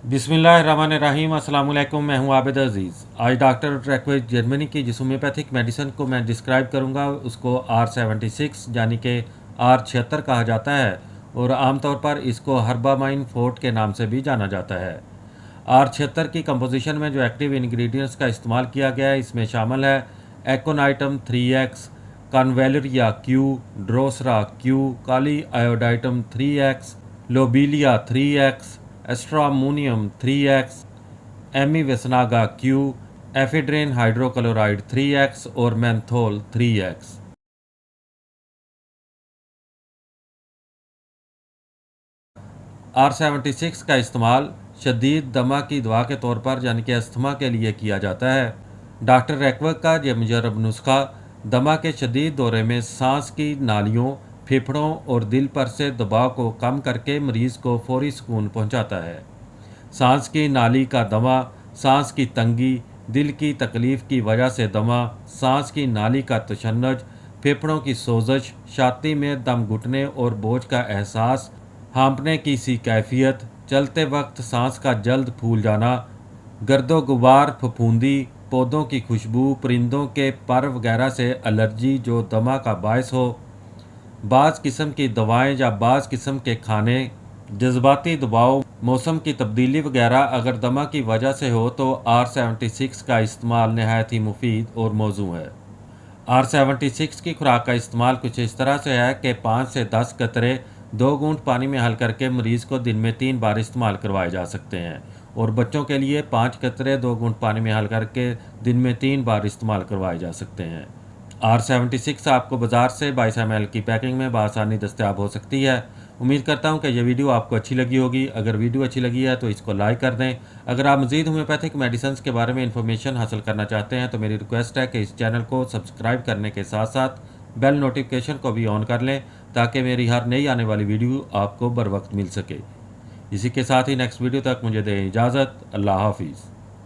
बिस्मिल्लाहिर्रहमानिर्रहीम। अस्सलाम वालेकुम। मैं हूं आबिद अजीज़। आज डॉक्टर ट्रैकवेज जर्मनी की जिस होम्योपैथिक मेडिसिन को मैं डिस्क्राइब करूंगा उसको R76 यानी कि R76 कहा जाता है और आमतौर पर इसको हर्बामाइन फोर्ट के नाम से भी जाना जाता है। R76 की कंपोजिशन में जो एक्टिव इंग्रेडिएंट्स का इस्तेमाल किया गया है इसमें शामिल है aconitum 3X, convallaria Q, drosera Q, kali iodatum 3X, lobelia 3X, stramonium 3X, ammi visnaga Q, ephedrine hydrochloride 3X और मेंथोल 3X। R76 का इस्तेमाल शदीद दमा की दवा के तौर पर यानी कि अस्थमा के लिए किया जाता है। डॉक्टर रैकवर्क का यह मुजरब नुस्खा दमा के शदीद दौरे में सांस की नालियों, फेफड़ों और दिल पर से दबाव को कम करके मरीज़ को फौरी सुकून पहुंचाता है। सांस की नाली का दमा, सांस की तंगी, दिल की तकलीफ़ की वजह से दमा, सांस की नाली का तशन्नुज, फेफड़ों की सोजश, छाती में दम घुटने और बोझ का एहसास, हाँफने की सी कैफियत, चलते वक्त सांस का जल्द फूल जाना, गर्दो गुबार, फफूंदी, पौधों की खुशबू, परिंदों के पर वगैरह से एलर्जी जो दमा का बायस हो, बाज़ किस्म की दवाएं या बाज़ किस्म के खाने, जज्बाती दबाव, मौसम की तब्दीली वगैरह अगर दमा की वजह से हो तो R76 का इस्तेमाल नहायत ही मुफीद और मौजू है। R76 की खुराक का इस्तेमाल कुछ इस तरह से है कि 5 से 10 कतरे 2 घूंट पानी में हल करके मरीज़ को दिन में 3 बार इस्तेमाल करवाए जा सकते हैं और बच्चों के लिए 5 कतरे 2 घूंट पानी में हल करके दिन में 3 बार इस्तेमाल करवाए जा सकते हैं। R76 आपको बाज़ार से 22 ml की पैकिंग में बआसानी दस्तयाब हो सकती है। उम्मीद करता हूँ कि यह वीडियो आपको अच्छी लगी होगी। अगर वीडियो अच्छी लगी है तो इसको लाइक कर दें। अगर आप मज़ीद होम्योपैथिक मेडिसिन के बारे में इंफॉर्मेशन हासिल करना चाहते हैं तो मेरी रिक्वेस्ट है कि इस चैनल को सब्सक्राइब करने के साथ साथ बेल नोटिफिकेशन को भी ऑन कर लें ताकि मेरी हर नई आने वाली वीडियो आपको बर वक्त मिल सके। इसी के साथ ही नेक्स्ट वीडियो तक मुझे दें इजाज़त। अल्लाह हाफिज़।